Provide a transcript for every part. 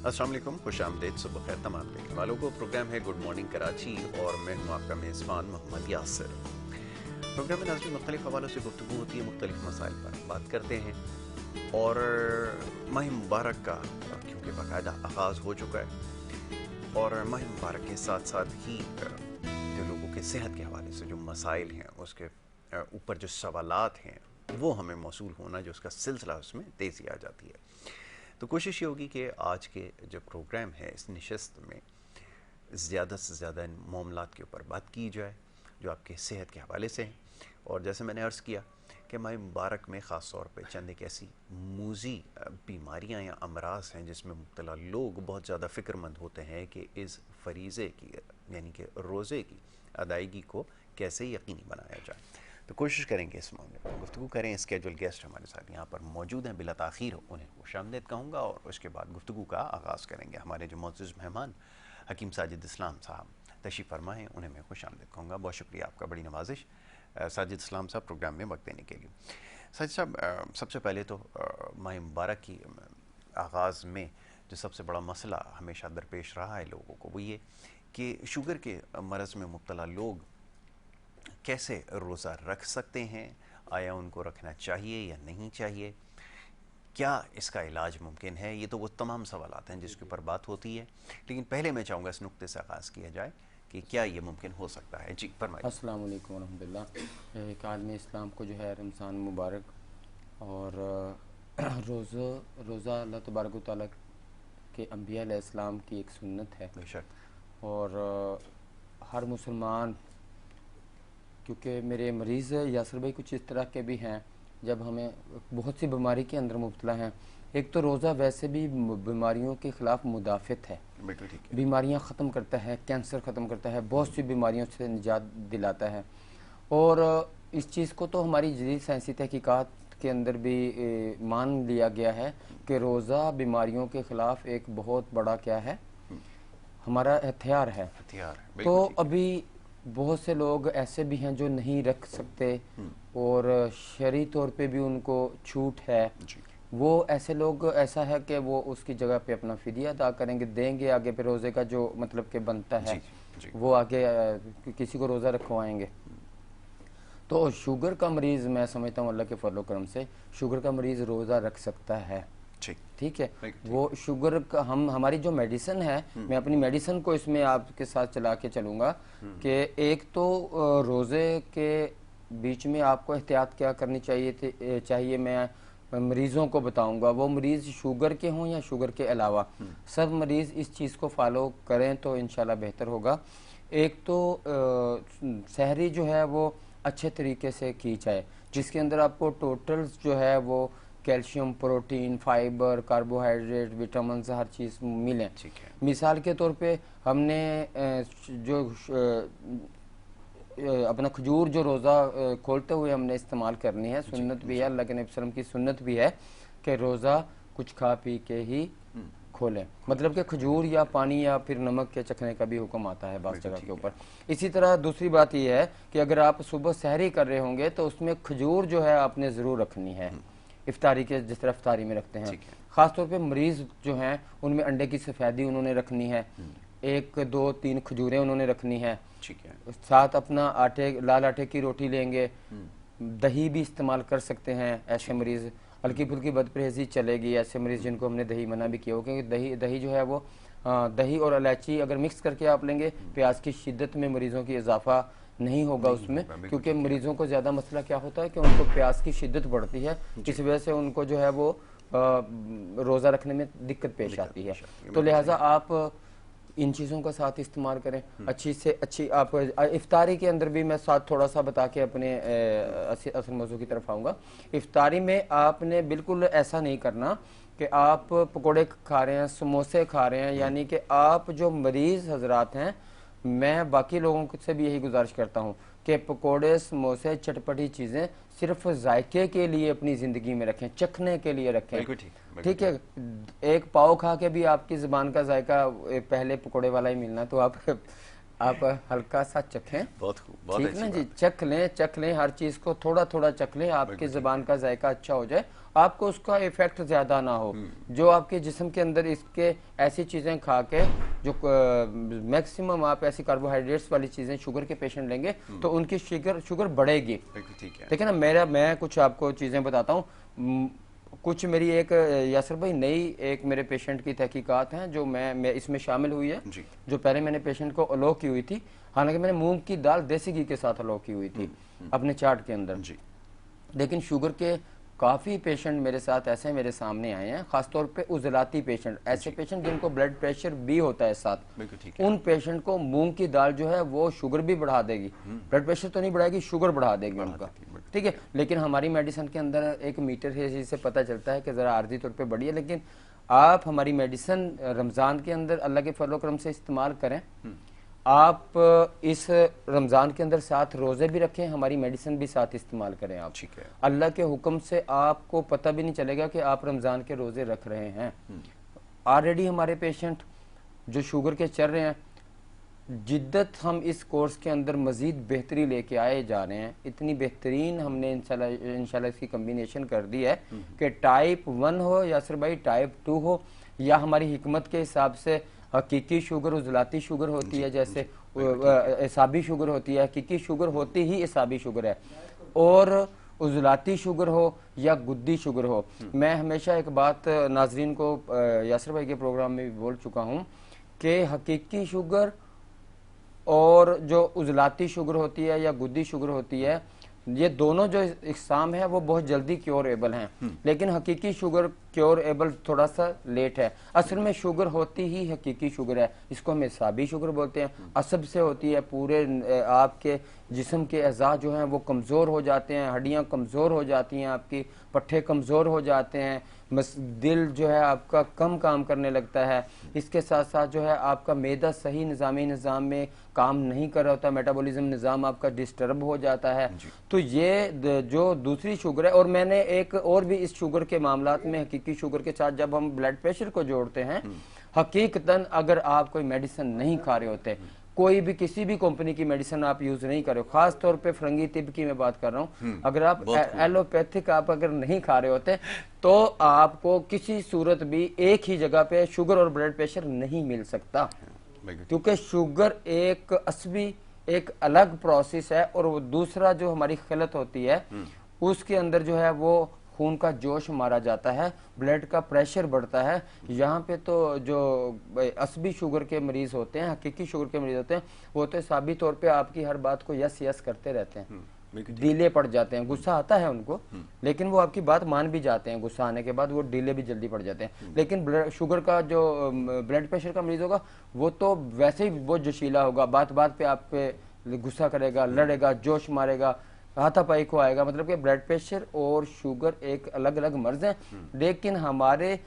अस्सलाम वालेकुम, खुश आमदीद, सुबह खैर तमाम देखने वालों को। प्रोग्राम है गुड मॉर्निंग कराची और मैं हूँ आपका मेज़बान मोहम्मद यासिर। प्रोग्राम में नाज़रीन मुख्तलिफ हवालों से गुफ्तगू होती है, मुख्तलिफ मसाइल पर बात करते हैं और माह मुबारक का क्योंकि बाकायदा आगाज़ हो चुका है और माह मुबारक के साथ साथ ही जो लोगों के सेहत के हवाले से जो मसाइल हैं उसके ऊपर जो सवालात हैं वो हमें मौसूल होना, जो उसका सिलसिला उसमें तेज़ी आ जाती है। तो कोशिश ये होगी कि आज के जो प्रोग्राम है इस नशस्त में ज़्यादा से ज़्यादा इन मामलात के ऊपर बात की जाए जो आपके सेहत के हवाले से हैं। और जैसे मैंने अर्ज़ किया कि माह मुबारक में ख़ास तौर पे चंद एक ऐसी मूज़ी बीमारियां या अमराज हैं जिसमें मुब्तला लोग बहुत ज़्यादा फ़िक्रमंद होते हैं कि इस फरीज़े की यानी कि रोज़े की अदायगी को कैसे यकीनी बनाया जाए। तो कोशिश करेंगे इस मामले पर गुफ्तगू करें। स्केजुअल गेस्ट हमारे साथ यहाँ पर मौजूद हैं, बिला ताख़ीर उन्हें खुशामदीद कहूँगा और उसके बाद गुफ्तगू का आगाज़ करेंगे। हमारे जो मोअज़्ज़ज़ मेहमान हकीम साजिद इस्लाम साहब तशरीफ़ फरमा हैं, उन्हें मैं खुशामदीद कहूँगा। बहुत शुक्रिया आपका, बड़ी नवाजिश साजिद इस्लाम साहब प्रोग्राम में वक्त देने के लिए। साजिद साहब, सबसे पहले तो माह मुबारक की आगाज़ में जो सबसे बड़ा मसला हमेशा दरपेश रहा है लोगों को वो ये कि शुगर के मरज़ में मुब्तला लोग कैसे रोज़ा रख सकते हैं, आया उनको रखना चाहिए या नहीं चाहिए, क्या इसका इलाज मुमकिन है। ये तो वो तमाम सवालात हैं जिसके ऊपर बात होती है, लेकिन पहले मैं चाहूँगा इस नुक्ते से आगाज़ किया जाए कि क्या ये मुमकिन हो सकता है। जी फरमाइए। अस्सलाम वालेकुम रहमतुल्लाह। एक आलम इस्लाम को जो है रमज़ान मुबारक और रोज़ा अल्लाह तबारक व तआला के अंबिया अलैहिस्सलाम की एक सुन्नत है। बेशक। और हर मुसलमान, क्योंकि मेरे मरीज़ यासर भाई कुछ इस तरह के भी हैं जब हमें बहुत सी बीमारी के अंदर मुब्तला हैं। एक तो रोज़ा वैसे भी बीमारियों के ख़िलाफ़ मुदाफ़ित है, बिल्कुल ठीक है। बीमारियां ख़त्म करता है, कैंसर ख़त्म करता है, बहुत सी बीमारियों से निजात दिलाता है। और इस चीज़ को तो हमारी जदीद साइंसी तहकीकात के अंदर भी मान लिया गया है कि रोज़ा बीमारियों के ख़िलाफ़ एक बहुत बड़ा क्या है, हमारा हथियार है। तो अभी बहुत से लोग ऐसे भी हैं जो नहीं रख सकते और शरई तौर पे भी उनको छूट है। वो ऐसे लोग ऐसा है कि वो उसकी जगह पे अपना फिदिया अदा करेंगे, देंगे आगे पे रोज़े का जो मतलब के बनता है वो आगे किसी को रोज़ा रखवाएंगे। तो शुगर का मरीज़ मैं समझता हूँ अल्लाह के फजल करम से शुगर का मरीज़ रोज़ा रख सकता है। ठीक है, वो शुगर का हमारी जो मेडिसिन है, मैं अपनी मेडिसिन को इसमें आपके साथ चला के चलूँगा कि एक तो रोज़े के बीच में आपको एहतियात क्या करनी चाहिए मैं मरीज़ों को बताऊंगा। वो मरीज़ शुगर के हों या शुगर के अलावा, सब मरीज़ इस चीज़ को फॉलो करें तो इंशाल्लाह बेहतर होगा। एक तो सहरी जो है वो अच्छे तरीके से की जाए, जिसके अंदर आपको टोटल्स जो है वो calcium, protein, fibre, carbohydrate, vitamin हर चीज़ मिलें। मिसाल के तौर पे हमने जो अपना खजूर जो रोज़ा खोलते हुए हमने इस्तेमाल करनी है, सुन्नत भी है, अल्लाह के नबी वसल्लम की सुन्नत भी है कि रोज़ा कुछ खा पी के ही खोलें। मतलब कि खजूर या पानी या फिर नमक के चखने का भी हुक्म आता है बास जगह के ऊपर। इसी तरह दूसरी बात यह है कि अगर आप सुबह सहरी कर रहे होंगे तो उसमें खजूर जो है आपने ज़रूर रखनी है, इफ्तारी के जिस तरह इफ्तारी में रखते हैं। ख़ासतौर पर मरीज़ जो हैं उनमें अंडे की सफ़ेदी उन्होंने रखनी है, 1, 2, 3 खजूरें उन्होंने रखनी है। साथ अपना लाल आटे की रोटी लेंगे, दही भी इस्तेमाल कर सकते हैं ऐसे मरीज़। हल्की फुल्की बदपरहेज़ी चलेगी ऐसे मरीज़ जिनको हमने दही मना भी किया हो, क्योंकि दही जो है वो दही और इलायची अगर मिक्स करके आप लेंगे, प्याज की शिद्दत में मरीज़ों की इजाफा नहीं होगा उसमें, क्योंकि मरीज़ों को ज़्यादा मसला क्या होता है कि उनको प्याज की शिद्दत बढ़ती है, इस वजह से उनको जो है वो रोज़ा रखने में दिक्कत पेश आती है। तो लिहाजा आप इन चीज़ों का साथ इस्तेमाल करें, अच्छी से अच्छी। आप इफ्तारी के अंदर भी मैं साथ थोड़ा सा बता के अपने असल मौजू की तरफ आऊँगा। इफ्तारी में आपने बिल्कुल ऐसा नहीं करना कि आप पकोड़े खा रहे हैं, समोसे खा रहे हैं, यानी कि आप जो मरीज़ हजरात हैं, मैं बाकी लोगों से भी यही गुजारिश करता हूँ कि पकोड़े, समोसे, चटपटी चीज़ें सिर्फ जायके के लिए अपनी ज़िंदगी में रखें, चखने के लिए रखें। ठीक है, एक पाव खा के भी आपकी ज़ुबान का जायका पहले पकोड़े वाला ही मिलना, तो आप हल्का सा चखें। ठीक ना जी, चख लें, हर चीज़ को थोड़ा थोड़ा चख लें, आपकी ज़ुबान का जायका अच्छा हो जाए आपको उसका इफेक्ट ज्यादा ना हो, जो आपके जिस्म के अंदर इसके ऐसी चीजें खा के जो मैक्सिमम आप ऐसी कार्बोहाइड्रेट्स वाली चीजें शुगर के पेशेंट लेंगे तो उनकी शुगर बढ़ेगी। ठीक है ना। मैं कुछ आपको चीजें बताता हूँ। कुछ मेरी एक यासर भाई नई एक मेरे पेशेंट की तहकीकात हैं जो मैं इसमें शामिल हुई है जी। जो पहले मैंने पेशेंट को अलो की हुई थी, हालांकि मैंने मूंग की दाल देसी घी के साथ अलो की हुई थी अपने चार्ट के अंदर जी। लेकिन शुगर के काफी पेशेंट मेरे साथ ऐसे मेरे सामने आए हैं, खासतौर पे उजलाती पेशेंट, ऐसे पेशेंट जिनको ब्लड प्रेशर भी होता है साथ, उन पेशेंट को मूंग की दाल जो है वो शुगर भी बढ़ा देगी, ब्लड प्रेशर तो नहीं बढ़ाएगी, शुगर बढ़ा देगी उनका। ठीक है। लेकिन हमारी मेडिसिन के अंदर एक मीटर है जिससे पता चलता है कि जरा आर्जी तौर पर बढ़ी है, लेकिन आप हमारी मेडिसिन रमजान के अंदर अल्लाह के फजल करम से इस्तेमाल करें। आप इस रमजान के अंदर साथ रोजे भी रखें, हमारी मेडिसिन भी साथ इस्तेमाल करें आप। ठीक है। अल्लाह के हुक्म से आपको पता भी नहीं चलेगा कि आप रमजान के रोजे रख रहे हैं। ऑलरेडी हमारे पेशेंट जो शुगर के चल रहे हैं, जिद्दत हम इस कोर्स के अंदर मजीद बेहतरी लेके आए जा रहे हैं। इतनी बेहतरीन हमने इंशाल्लाह इसकी कम्बिनेशन कर दी है कि टाइप 1 हो यासर भाई, टाइप 2 हो, या हमारी हिकमत के हिसाब से हकीकी शुगर उजलाती शुगर होती है, जैसे एसाबी शुगर होती है, हकीकी शुगर होती ही एसाबी शुगर है, और उजलाती शुगर हो या गुद्दी शुगर हो। मैं हमेशा एक बात नाजरीन को यासर भाई के प्रोग्राम में भी बोल चुका हूँ कि हकीकी शुगर और जो उजलाती शुगर होती है या गुद्दी शुगर होती है, ये दोनों जो इकसाम है वो बहुत जल्दी क्योरेबल हैं, लेकिन हकीकी शुगर क्योरेबल थोड़ा सा लेट है। असल में शुगर होती ही हकीकी शुगर है, इसको हम एसाबी शुगर बोलते हैं। असब से होती है, पूरे आपके जिस्म के अज़ा जो हैं वो कमज़ोर हो जाते हैं, हड्डियां कमज़ोर हो जाती हैं, आपकी पट्टे कमज़ोर हो जाते हैं, दिल जो है आपका कम काम करने लगता है। इसके साथ साथ जो है आपका मैदा सही निज़ाम में काम नहीं कर रहा होता, मेटाबॉलिज्म निज़ाम आपका डिस्टर्ब हो जाता है। तो ये जो दूसरी शुगर है, और मैंने एक और भी इस शुगर के मामलात में हकीकी शुगर के साथ जब हम ब्लड प्रेशर को जोड़ते हैं, हकीकतन अगर आप कोई मेडिसिन नहीं खा रहे होते, कोई भी किसी भी कंपनी की मेडिसिन आप यूज नहीं करो, खास तौर पे फरंगी तिब की मैं बात कर रहा हूँ, अगर आप एलोपैथिक आप अगर नहीं खा रहे होते तो आपको किसी सूरत भी एक ही जगह पे शुगर और ब्लड प्रेशर नहीं मिल सकता, क्योंकि शुगर एक असबी एक अलग प्रोसेस है, और वो दूसरा जो हमारी खिलत होती है उसके अंदर जो है वो खून का जोश मारा जाता है, ब्लड का प्रेशर बढ़ता है। यहाँ पे तो जो असबी शुगर के मरीज होते हैं, हकीकी शुगर के मरीज होते हैं, वो तो साबित तौर पे आपकी हर बात को यस यस करते रहते हैं, डीले पड़ जाते हैं, गुस्सा आता है उनको लेकिन वो आपकी बात मान भी जाते हैं, गुस्सा आने के बाद वो डीले भी जल्दी पड़ जाते हैं। लेकिन शुगर का जो ब्लड प्रेशर का मरीज होगा वो तो वैसे ही बहुत जोशीला होगा, बात बात पे आप पे गुस्सा करेगा, लड़ेगा, जोश मारेगा, हाथापाई को आएगा। मतलब कि ब्लड प्रेशर और शुगर एक अलग अलग मर्ज है, लेकिन हमारे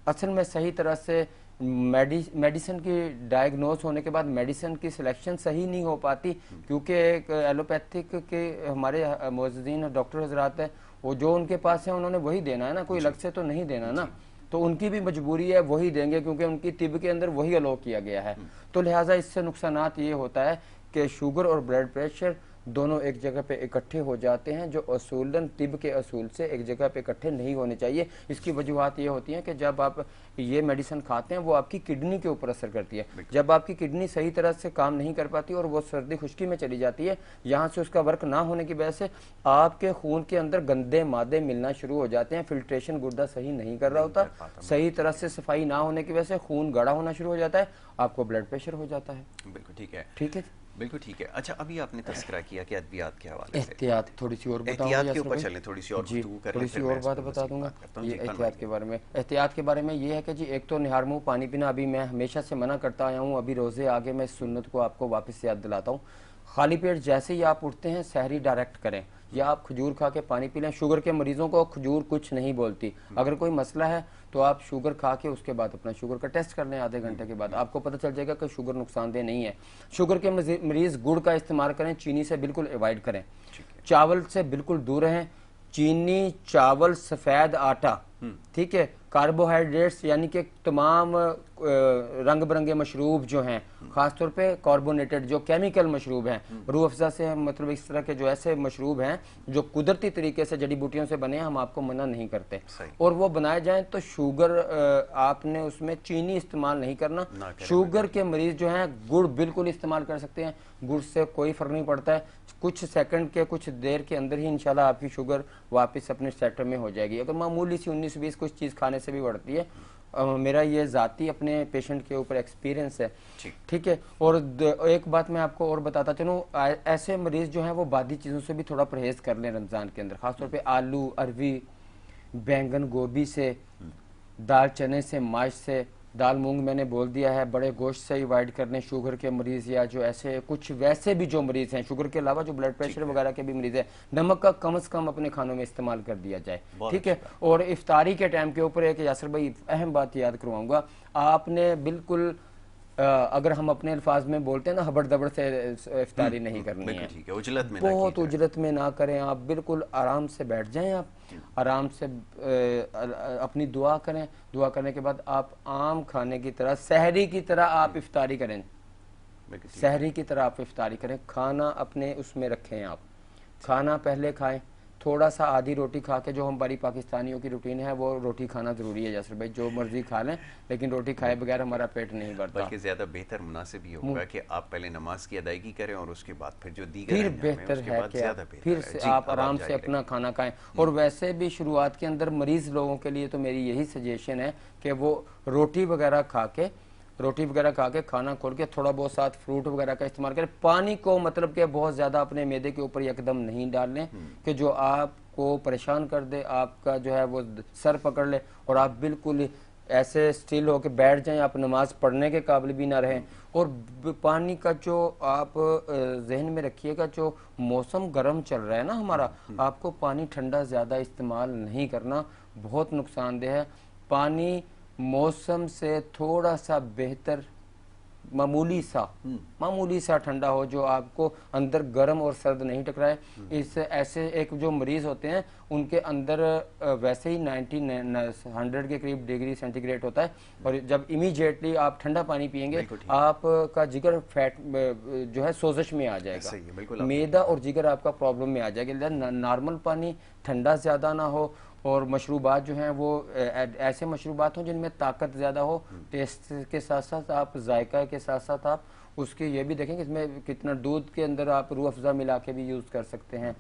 असल में सही तरह से मेडिसिन की डायग्नोस होने के बाद मेडिसिन की सिलेक्शन सही नहीं हो पाती, क्योंकि एक एलोपैथिक के हमारे मुअज़्ज़िज़ीन डॉक्टर हजरात है, वो जो उनके पास है उन्होंने वही देना है ना, कोई अलग से तो नहीं देना ना, तो उनकी भी मजबूरी है वही देंगे, क्योंकि उनकी तिब के अंदर वही अलो किया गया है। तो लिहाजा इससे नुकसानात ये होता है कि शुगर और ब्लड प्रेशर दोनों एक जगह पे इकट्ठे हो जाते हैं, जो असूलन तिब के असूल से एक जगह पे इकट्ठे नहीं होने चाहिए। इसकी वजूहत ये होती है कि जब आप ये मेडिसिन खाते हैं वो आपकी किडनी के ऊपर असर करती है, जब आपकी किडनी सही तरह से काम नहीं कर पाती और वो सर्दी खुश्की में चली जाती है, यहाँ से उसका वर्क ना होने की वजह से आपके खून के अंदर गंदे मादे मिलना शुरू हो जाते हैं, फिल्ट्रेशन गुर्दा सही नहीं कर रहा होता, सही तरह से सफाई ना होने की वजह से खून गाढ़ा होना शुरू हो जाता है, आपको ब्लड प्रेशर हो जाता है। बिल्कुल ठीक है, ठीक है, बिल्कुल ठीक है। अच्छा, अभी आपने तस्करा किया कि अदवियात के हवाले से, एहतियात थोड़ी सी और एहतियात के ऊपर चलें, थोड़ी सी और जी, थोड़ी सी और बात बता दूंगा ये एहतियात के बारे में। एहतियात के बारे में ये है कि जी एक तो निहार मुंह पानी पीना, अभी मैं हमेशा से मना करता आया हूँ, अभी रोजे आगे मैं इस सुन्नत को आपको वापस याद दिलाता हूँ। खाली पेट जैसे ही आप उठते हैं सहरी डायरेक्ट करें, या आप खजूर खा के पानी पी लें। शुगर के मरीजों को खजूर कुछ नहीं बोलती, अगर कोई मसला है तो आप शुगर खा के उसके बाद अपना शुगर का टेस्ट कर लें, आधे घंटे के बाद आपको पता चल जाएगा कि शुगर नुकसानदेह नहीं है। शुगर के मरीज गुड़ का इस्तेमाल करें, चीनी से बिल्कुल अवॉइड करें, चावल से बिल्कुल दूर रहें। चीनी, चावल, सफ़ेद आटा ठीक है, कार्बोहाइड्रेट्स यानी कि तमाम रंग बिरंगे मशरूब जो हैं, खासतौर पे कार्बोनेटेड जो केमिकल मशरूब हैं, रूह अफ़ज़ा से मतलब इस तरह के जो ऐसे मशरूब हैं जो कुदरती तरीके से जड़ी बूटियों से बने हैं, हम आपको मना नहीं करते। और वो बनाए जाएं तो शुगर आपने उसमें चीनी इस्तेमाल नहीं करना। शुगर के मरीज जो हैं गुड़ बिल्कुल इस्तेमाल कर सकते हैं, गुड़ से कोई फर्क नहीं पड़ता है। कुछ सेकंड के कुछ देर के अंदर ही इंशाल्लाह आपकी शुगर वापस अपने सेट में हो जाएगी। अगर मामूली सी 19-20 कुछ चीज़ खाने से भी बढ़ती है, मेरा ये ज़ाती अपने पेशेंट के ऊपर एक्सपीरियंस है, ठीक है। और एक बात मैं आपको और बताता चलूँ, ऐसे मरीज जो हैं वो बादी चीज़ों से भी थोड़ा परहेज़ कर लें रमज़ान के अंदर, ख़ासतौर पे आलू, अरवी, बैंगन, गोभी से, दाल चने से, माश से, दाल मूंग मैंने बोल दिया है, बड़े गोश्त से अवॉइड करने शुगर के मरीज़ या जो ऐसे कुछ वैसे भी जो मरीज़ हैं, शुगर के अलावा जो ब्लड प्रेशर वगैरह के भी मरीज़ हैं, नमक का कम से कम अपने खानों में इस्तेमाल कर दिया जाए, ठीक है। और इफ्तारी के टाइम के ऊपर एक यासर भाई अहम बात याद करवाऊंगा, आपने बिल्कुल अगर हम अपने अल्फाज में बोलते हैं ना, हबड़ दबड़ से इफ्तारी नहीं करनी है, उजलत में बहुत उजलत में ना करें। आप बिल्कुल आराम से बैठ जाएं, आप आराम से अपनी दुआ करें, दुआ करने के बाद आप आम खाने की तरह, सहरी की तरह आप इफ्तारी करें, सहरी की तरह आप इफ्तारी करें। खाना अपने उसमें रखें, आप खाना पहले खाएं, थोड़ा सा आधी रोटी खा के, जो हमारी पाकिस्तानियों की रूटीन है वो रोटी खाना जरूरी है यासर भाई, जो मर्जी खा लें लेकिन रोटी खाए बगैर हमारा पेट नहीं भरता। बल्कि ज्यादा बेहतर मुनासिब ही होगा कि आप पहले नमाज की अदायगी करें और उसके बाद फिर जो दीगर फिर बेहतर है कि फिर से आप आराम से अपना खाना खाएं। और वैसे भी शुरुआत के अंदर मरीज लोगों के लिए तो मेरी यही सजेशन है कि वो रोटी वगैरह खा के खाना खोल के थोड़ा बहुत साथ फ्रूट वगैरह का इस्तेमाल करें। पानी को मतलब कि बहुत ज़्यादा अपने मैदे के ऊपर एकदम नहीं डाल लें कि जो आपको परेशान कर दे, आपका जो है वो सर पकड़ ले और आप बिल्कुल ऐसे स्टिल होके बैठ जाएं, आप नमाज पढ़ने के काबिल भी ना रहें। और पानी का जो आप जहन में रखिएगा, जो मौसम गर्म चल रहा है ना हमारा, आपको पानी ठंडा ज़्यादा इस्तेमाल नहीं करना, बहुत नुकसानदेह है। पानी मौसम से थोड़ा सा बेहतर, मामूली सा ठंडा हो, जो आपको अंदर गर्म और सर्द नहीं टकराए। इस ऐसे एक जो मरीज होते हैं उनके अंदर वैसे ही 100 के करीब डिग्री सेंटीग्रेड होता है, और जब इमीडिएटली आप ठंडा पानी पिएंगे आपका जिगर फैट जो है सोजश में आ जाएगा, मैदा और जिगर आपका प्रॉब्लम में आ जाएगा। नॉर्मल पानी, ठंडा ज़्यादा ना हो, और मशरूबात जो हैं वो ऐसे मशरूबात हों जिनमें ताकत ज़्यादा हो। टेस्ट के साथ साथ आप जायका के साथ साथ आप उसके ये भी देखें कि इसमें कितना, दूध के अंदर आप रूह अफ़ज़ा मिला के भी यूज़ कर सकते हैं।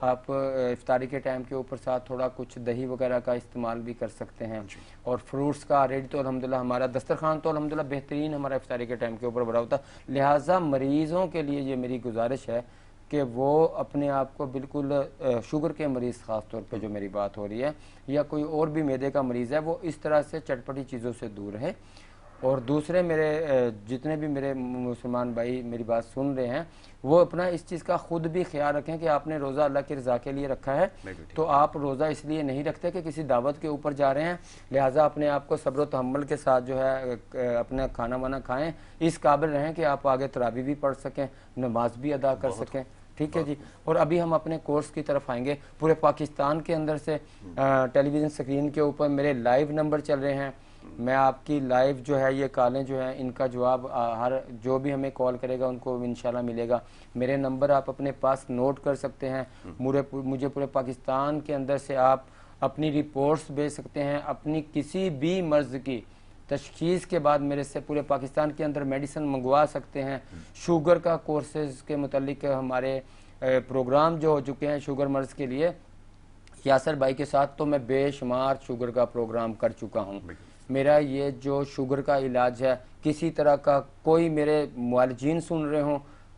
आप इफ्तारी के टाइम के ऊपर साथ थोड़ा कुछ दही वगैरह का इस्तेमाल भी कर सकते हैं। और फ्रूट्स का ऑलरेडी तो अल्हम्दुलिल्लाह हमारा दस्तरखान तो अल्हम्दुलिल्लाह बेहतरीन हमारा इफ्तारी के टाइम के ऊपर भरा होता है। लिहाजा मरीज़ों के लिए ये मेरी गुजारिश है कि वो अपने आप को बिल्कुल शुगर के मरीज़ ख़ास तौर पे जो मेरी बात हो रही है, या कोई और भी मैदे का मरीज़ है, वो इस तरह से चटपटी चीज़ों से दूर है। और दूसरे मेरे जितने भी मेरे मुसलमान भाई मेरी बात सुन रहे हैं, वो अपना इस चीज़ का खुद भी ख्याल रखें कि आपने रोज़ा अल्लाह की रज़ा के लिए रखा है, तो आप रोज़ा इसलिए नहीं रखते कि किसी दावत के ऊपर जा रहे हैं। लिहाजा अपने आप को सब्र तहम्मुल के साथ जो है अपना खाना वाना खाएं, इस काबिल रहें कि आप आगे तरावी भी पढ़ सकें, नमाज भी अदा कर सकें, ठीक है जी। और अभी हम अपने कोर्स की तरफ आएंगे। पूरे पाकिस्तान के अंदर से टेलीविज़न स्क्रीन के ऊपर मेरे लाइव नंबर चल रहे हैं। मैं आपकी लाइव जो है ये कॉलें जो है इनका जवाब हर जो भी हमें कॉल करेगा उनको इंशाल्लाह मिलेगा। मेरे नंबर आप अपने पास नोट कर सकते हैं। मुझे पूरे पाकिस्तान के अंदर से आप अपनी रिपोर्ट्स भेज सकते हैं, अपनी किसी भी मर्ज़ की तशखीस के बाद मेरे से पूरे पाकिस्तान के अंदर मेडिसिन मंगवा सकते हैं। शुगर का कोर्सेज के मुतालिक हमारे प्रोग्राम जो हो चुके हैं शुगर मर्ज़ के लिए, यासर भाई के साथ तो मैं बेशुमार शुगर का प्रोग्राम कर चुका हूँ। मेरा ये जो शुगर का इलाज है, किसी तरह का कोई मेरे मुआलिजीन सुन रहे हों,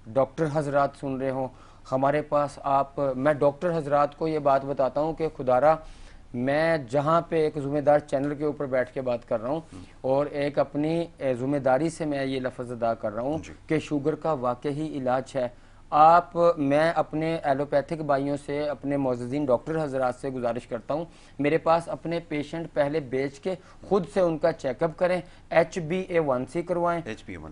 डॉक्टर हजरात सुन रहे हों, हमारे पास मैं डॉक्टर हजरात को ये बात बताता हूँ कि खुदारा मैं जहाँ पे एक ज़िम्मेदार चैनल के ऊपर बैठ के बात कर रहा हूँ और एक अपनी ज़िम्मेदारी से मैं ये लफ्ज़ अदा कर रहा हूँ कि शुगर का वाकई ही इलाज है। आप मैं अपने एलोपैथिक भाइयों से, अपने मोअज़्ज़िज़ीन डॉक्टर हजरात से गुजारिश करता हूँ, मेरे पास अपने पेशेंट पहले बेच के खुद से उनका चेकअप करें, HbA1c करवाएं,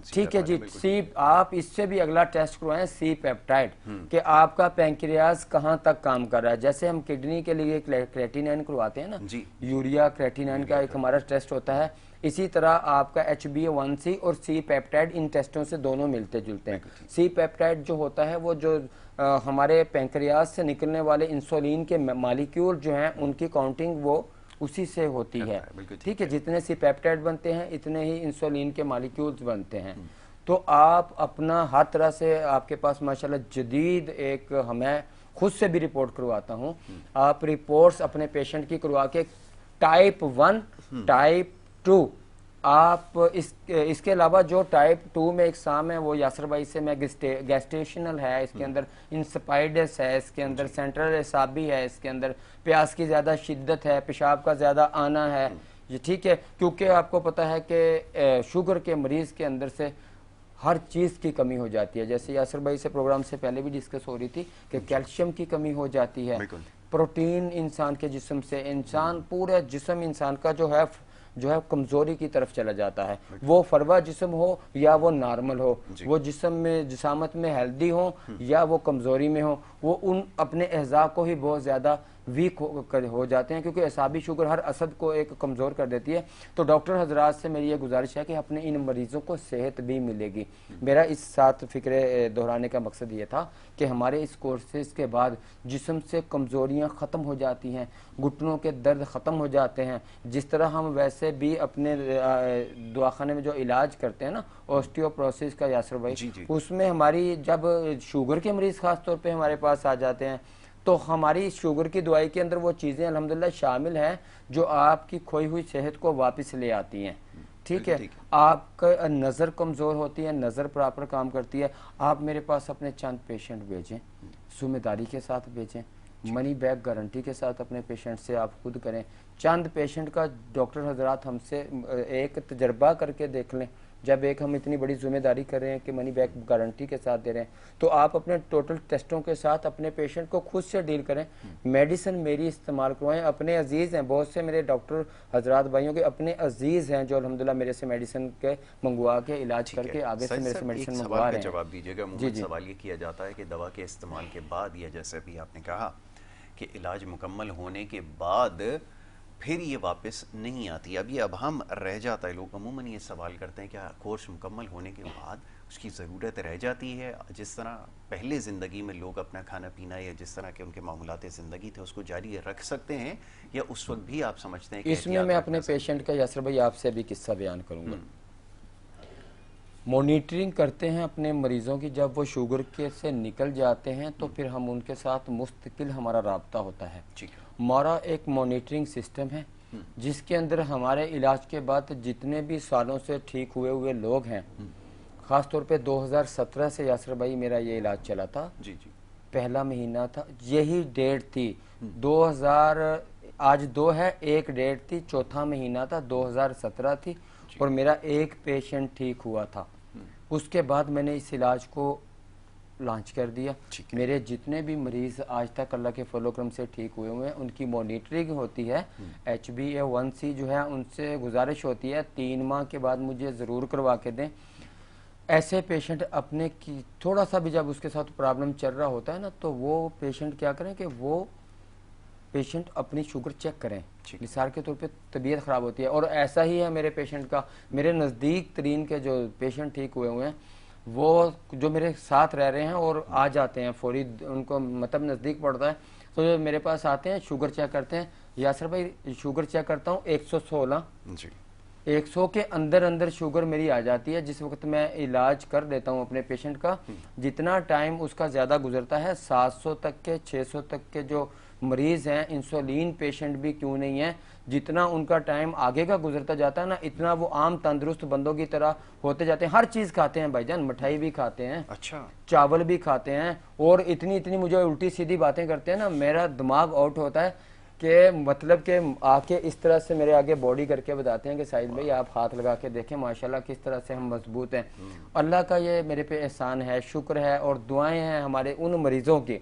ठीक है जी। सी आप इससे भी अगला टेस्ट करवाएं सी पेप्टाइड, कि आपका पैंक्रियाज कहाँ तक काम कर रहा है। जैसे हम किडनी के लिए क्रेटिनाइन करवाते हैं ना, यूरिया क्रेटिनाइन का एक हमारा टेस्ट होता है, इसी तरह आपका HbA1c और सी पेप्टाइड इन टेस्टों से दोनों मिलते जुलते हैं। सी पेप्टाइड जो होता है वो जो हमारे पैंक्रियाज से निकलने वाले इंसुलिन के मालिक्यूल जो हैं उनकी काउंटिंग वो उसी से होती है, ठीक है। जितने सी पेप्टाइड बनते हैं इतने ही इंसुलिन के मालिक्यूल्स बनते हैं। तो आप अपना हर तरह से, आपके पास माशाल्लाह जदीद एक, हमें खुद से भी रिपोर्ट करवाता हूँ, आप रिपोर्ट्स अपने पेशेंट की करवा के टाइप 1 टाइप 2 आप इसके अलावा जो टाइप 2 में एग्जाम है वो यासर भाई से मैं गैस्टेशनल है, इसके अंदर इंस्पाइडस है, इसके अंदर सेंट्रल एसाबी है, इसके अंदर प्यास की ज़्यादा शिद्दत है, पेशाब का ज़्यादा आना है, ये ठीक है। क्योंकि आपको पता है कि शुगर के मरीज़ के अंदर से हर चीज़ की कमी हो जाती है। जैसे यासर भाई से प्रोग्राम से पहले भी डिस्कस हो रही थी कि कैल्शियम की कमी हो जाती है, प्रोटीन इंसान के जिस्म से, इंसान पूरा जिस्म इंसान का जो है कमजोरी की तरफ चला जाता है। वो फरवा जिस्म हो या वो नॉर्मल हो, वो जिस्म में जिसामत में हेल्दी हो या वो कमजोरी में हो, वो उन अपने अज़ा को ही बहुत ज़्यादा वीक हो जाते हैं, क्योंकि असाबी शुगर हर असद को एक कमज़ोर कर देती है। तो डॉक्टर हजरात से मेरी ये गुजारिश है कि अपने इन मरीज़ों को सेहत भी मिलेगी। मेरा इस साथ फिक्र दोहराने का मकसद ये था कि हमारे इस कोर्सेज के बाद जिस्म से कमज़ोरियाँ ख़त्म हो जाती हैं, घुटनों के दर्द ख़त्म हो जाते हैं। जिस तरह हम वैसे भी अपने दवाखाने में जो इलाज करते हैं ना, ऑस्टियोप्रोसिस का यासर भाई, उसमें हमारी जब शुगर के मरीज़ ख़ास तौर पर हमारे पास आ जाते हैं तो हमारी शुगर की दवाई के अंदर वो चीज़ें अल्हम्दुलिल्लाह शामिल हैं जो आपकी खोई हुई सेहत को वापस ले आती हैं, ठीक है। आपका नज़र कमज़ोर होती है, नज़र प्रॉपर काम करती है। आप मेरे पास अपने चंद पेशेंट भेजें, जिम्मेदारी के साथ भेजें, मनी बैक गारंटी के साथ अपने पेशेंट से आप खुद करें। चंद पेशेंट का डॉक्टर हजरात हमसे एक तजर्बा करके देख लें। जब एक हम इतनी बड़ी जिम्मेदारी कर रहे हैं कि मनी बैक गारंटी के साथ दे रहे हैं, तो आप अपने टोटल टेस्टों के साथ अपने पेशेंट को खुद से डील करें, मेडिसिन मेरी इस्तेमाल करवाएं। अपने अजीज़ हैं, बहुत से मेरे डॉक्टर हजरात भाइयों के अपने अजीज़ हैं जो अल्हम्दुलिल्लाह मेरे से मेडिसिन के मंगवा के इलाज करके आगे से मेरे से मेडिसिन मंगवा रहे हैं। जवाब दीजिएगा। मुझे सवाल ये किया जाता है कि दवा के इस्तेमाल के बाद, या जैसे भी आपने कहा कि इलाज मुकम्मल होने के बाद फिर ये वापस नहीं आती। अब हम रह जाता है, लोग अमूमन ये सवाल करते हैं क्या कोर्स मुकम्मल होने के बाद उसकी ज़रूरत रह जाती है? जिस तरह पहले ज़िंदगी में लोग अपना खाना पीना या जिस तरह के उनके मामूलात ज़िंदगी थे उसको जारी रख सकते हैं, या उस वक्त भी आप समझते हैं कि इसमें मैं अपने पेशेंट का यासर भाई आपसे भी किस्सा बयान करूँगा। मॉनिटरिंग करते हैं अपने मरीज़ों की, जब वो शुगर के से निकल जाते हैं तो फिर हम उनके साथ मुस्तकिल हमारा राब्ता होता है। हमारा एक मॉनिटरिंग सिस्टम है जिसके अंदर हमारे इलाज के बाद जितने भी सालों से ठीक हुए लोग हैं, ख़ास तौर पे 2017 से यासर भाई मेरा ये इलाज चला था। पहला महीना था, यही डेट थी 2000, आज 2 है, एक डेट थी, चौथा महीना था, 2017 थी और मेरा एक पेशेंट ठीक हुआ था। उसके बाद मैंने इस इलाज को लॉन्च कर दिया। मेरे जितने भी मरीज आज तक अल्लाह के फलोक्रम से ठीक हुए हैं उनकी मॉनिटरिंग होती है। HbA1c जो है उनसे गुजारिश होती है 3 माह के बाद मुझे ज़रूर करवा के दें। ऐसे पेशेंट अपने की थोड़ा सा भी जब उसके साथ प्रॉब्लम चल रहा होता है ना, तो वो पेशेंट क्या करें कि वो पेशेंट अपनी शुगर चेक करें। मिसाल के तौर पे तबीयत ख़राब होती है, और ऐसा ही है मेरे पेशेंट का। मेरे नज़दीक तरीन के जो पेशेंट ठीक हुए हैं वो जो मेरे साथ रह रहे हैं और आ जाते हैं फौरी, उनको मतलब नज़दीक पड़ता है तो जो मेरे पास आते हैं शुगर चेक करते हैं। यासर भाई शुगर चेक करता हूँ 116 जी, 100 के अंदर शुगर मेरी आ जाती है। जिस वक्त मैं इलाज कर देता हूँ अपने पेशेंट का, जितना टाइम उसका ज़्यादा गुजरता है 700 तक के 600 तक के जो मरीज़ हैं, इंसुलिन पेशेंट भी क्यों नहीं है, जितना उनका टाइम आगे का गुजरता जाता है ना, इतना वो आम तंदुरुस्त बंदों की तरह होते जाते हैं। हर चीज़ खाते हैं भाईजान, मिठाई भी खाते हैं, अच्छा चावल भी खाते हैं, और इतनी मुझे उल्टी सीधी बातें करते हैं ना, मेरा दिमाग आउट होता है कि मतलब कि आके इस तरह से मेरे आगे बॉडी करके बताते हैं कि साहिद भाई आप हाथ लगा के देखें माशाल्लाह किस तरह से हम मजबूत हैं। अल्लाह का ये मेरे पे एहसान है, शुक्र है, और दुआएं हैं हमारे उन मरीजों की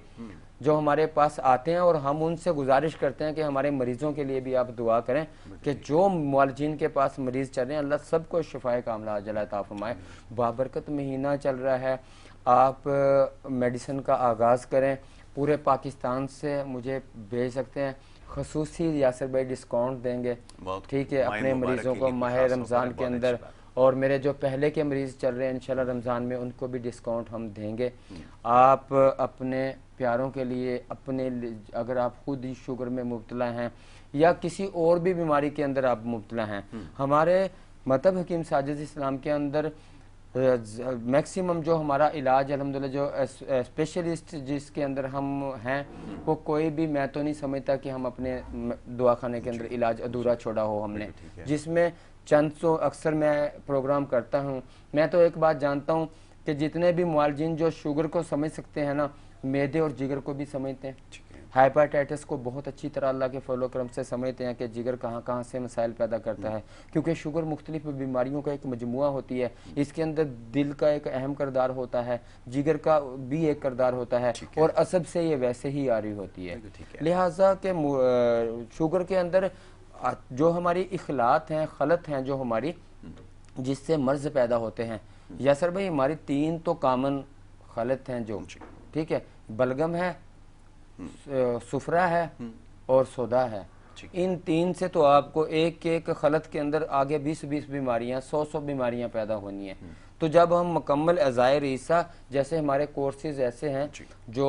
जो हमारे पास आते हैं, और हम उनसे गुजारिश करते हैं कि हमारे मरीजों के लिए भी आप दुआ करें कि जो मुआलजीन के पास मरीज चल रहे हैं अल्लाह सबको शिफाए कामला अजला अता फरमाए। बाबरकत महीना चल रहा है, आप मेडिसिन का आगाज़ करें, पूरे पाकिस्तान से मुझे भेज सकते हैं, खसूसी यासर भाई डिस्काउंट देंगे, ठीक है, अपने मरीजों को माह रमज़ान के अंदर, और मेरे जो पहले के मरीज चल रहे हैं इंशाल्लाह रमज़ान में उनको भी डिस्काउंट हम देंगे। आप अपने प्यारों के लिए, अपने अगर आप खुद ही शुगर में मुब्तला हैं या किसी और भी बीमारी के अंदर आप मुब्तला हैं, हमारे मतलब हकीम साजिद इस्लाम के अंदर मैक्सिमम जो हमारा इलाज अल्हम्दुलिल्लाह जो स्पेशलिस्ट जिसके अंदर हम हैं वो कोई भी, मैं तो नहीं समझता कि हम अपने दवाखाने के अंदर इलाज अधूरा छोड़ा हो हमने, जिसमें चंद सौ अक्सर मैं प्रोग्राम करता हूँ। मैं तो एक बात जानता हूँ कि जितने भी मुआलजीन जो शुगर को समझ सकते हैं ना, मैदे और जिगर को भी समझते हैं, हाइपाटाइटिस को बहुत अच्छी तरह अल्लाह के फलो करम से समझते हैं कि जिगर कहाँ कहाँ से मसाइल पैदा करता है, क्योंकि शुगर मुख्तलिफ बीमारियों का एक मजमुआ होती है। इसके अंदर दिल का एक अहम किरदार होता है, जिगर का भी एक किरदार होता है, और असब से ये वैसे ही आ रही होती है। लिहाजा के शुगर के अंदर जो हमारी इखलात हैं, खलत हैं जो हमारी, जिससे मर्ज पैदा होते हैं, यासर भाई हमारी तीन तो कामन खलत हैं जो, ठीक है, बलगम है, सुफरा है और सोदा है। इन तीन से तो आपको एक एक खलत के अंदर आगे 20-20 बीमारियां, 100-100 बीमारियां पैदा होनी है। तो जब हम मुकम्मल अज़ायर ईसा जैसे हमारे कोर्सेज ऐसे हैं जो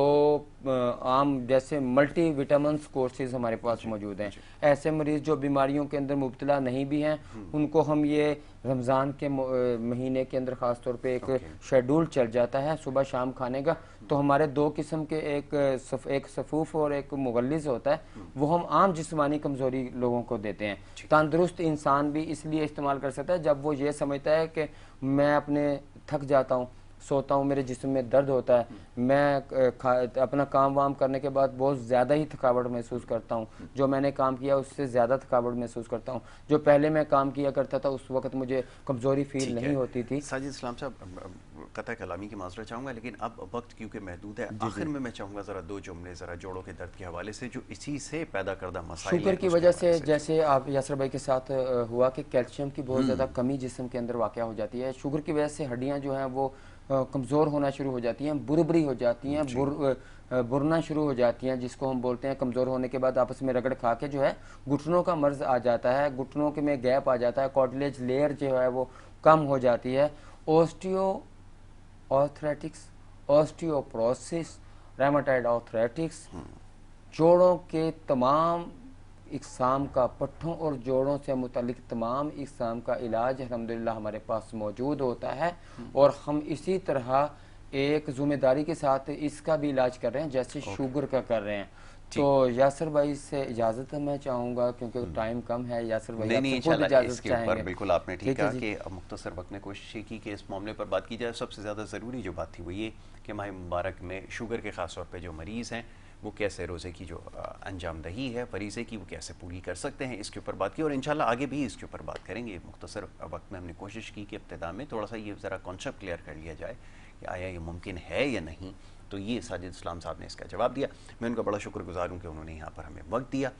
आम जैसे मल्टी विटामिन्स कोर्सेज हमारे पास मौजूद हैं, ऐसे मरीज जो बीमारियों के अंदर मुब्तला नहीं भी हैं उनको हम ये रमज़ान के महीने के अंदर ख़ास तौर पे एक शेड्यूल चल जाता है सुबह शाम खाने का, तो हमारे दो किस्म के एक सफूफ और एक मुगल्लिज़ होता है, वो हम आम जिस्मानी कमज़ोरी लोगों को देते हैं। तंदुरुस्त इंसान भी इसलिए इस्तेमाल कर सकता है जब वो ये समझता है कि मैं अपने थक जाता हूँ, सोता हूँ, मेरे जिस्म में दर्द होता है, मैं अपना काम वाम करने के बाद बहुत ज़्यादा ही थकावट महसूस करता हूँ, जो मैंने काम किया उससे ज़्यादा थकावट महसूस करता हूँ, जो पहले मैं काम किया करता था उस वक्त मुझे कमज़ोरी फील नहीं होती थी। साजिद इस्लाम साहब कतई कलामी की माजरा चाहूँगा, लेकिन अब वक्त क्योंकि महदूद है, आखिर में मैं चाहूँगा ज़रा दो जुमले ज़रा जोड़ों के दर्द के हवाले से जो इसी से पैदा करदा मसाइल शुगर की वजह से, जैसे आप यासर भाई के साथ हुआ कि कैल्शियम की बहुत ज़्यादा कमी जिस्म के अंदर वाक़या हो जाती है। शुगर की वजह से हड्डियाँ जो हैं वो कमज़ोर होना शुरू हो जाती हैं, बुरबरी हो जाती हैं, बुरना शुरू हो जाती हैं, जिसको हम बोलते हैं कमज़ोर होने के बाद आपस में रगड़ खा के जो है घुटनों का मर्ज आ जाता है, घुटनों के में गैप आ जाता है, कॉटलेज लेयर जो है वो कम हो जाती है, ऑस्टियोआर्थराइटिस, ऑस्टियोपोरोसिस, रेमाटाइड आर्थराइटिस, जोड़ों के तमाम इक़साम का, पट्ठों और जोड़ों से मुतालिक तमाम इक़साम का इलाज अल्हम्दुलिल्लाह हमारे पास मौजूद होता है, और हम इसी तरह एक ज़िम्मेदारी के साथ इसका भी इलाज कर रहे हैं जैसे शुगर का कर रहे हैं। तो यासर भाई से इजाज़त मैं चाहूँगा क्योंकि टाइम कम है, यासर भाई नहीं खुद इजाज़त चाहेंगे। बिल्कुल आपने ठीक कहा कि मुख्तसर वक्त में कोशिश की कि इस मामले पर बात की जाए। सबसे ज़्यादा ज़रूरी जो बात थी वो ये कि माह मुबारक में शुगर के ख़ास तौर पर जो मरीज़ हैं वो कैसे रोज़े की जो अंजामदही है फरीज़े की वो कैसे पूरी कर सकते हैं, इसके ऊपर बात की, और इंशाल्लाह आगे भी इसके ऊपर बात करेंगे। मुख्तसर वक्त में हमने कोशिश की कि इब्तिदा में थोड़ा सा ये ज़रा कॉन्सेप्ट क्लियर कर लिया जाए कि आया ये मुमकिन है या नहीं, तो ये साजिद इस्लाम साहब ने इसका जवाब दिया। मैं उनका बड़ा शुक्रगुजार हूँ कि उन्होंने यहाँ पर हमें वक्त दिया।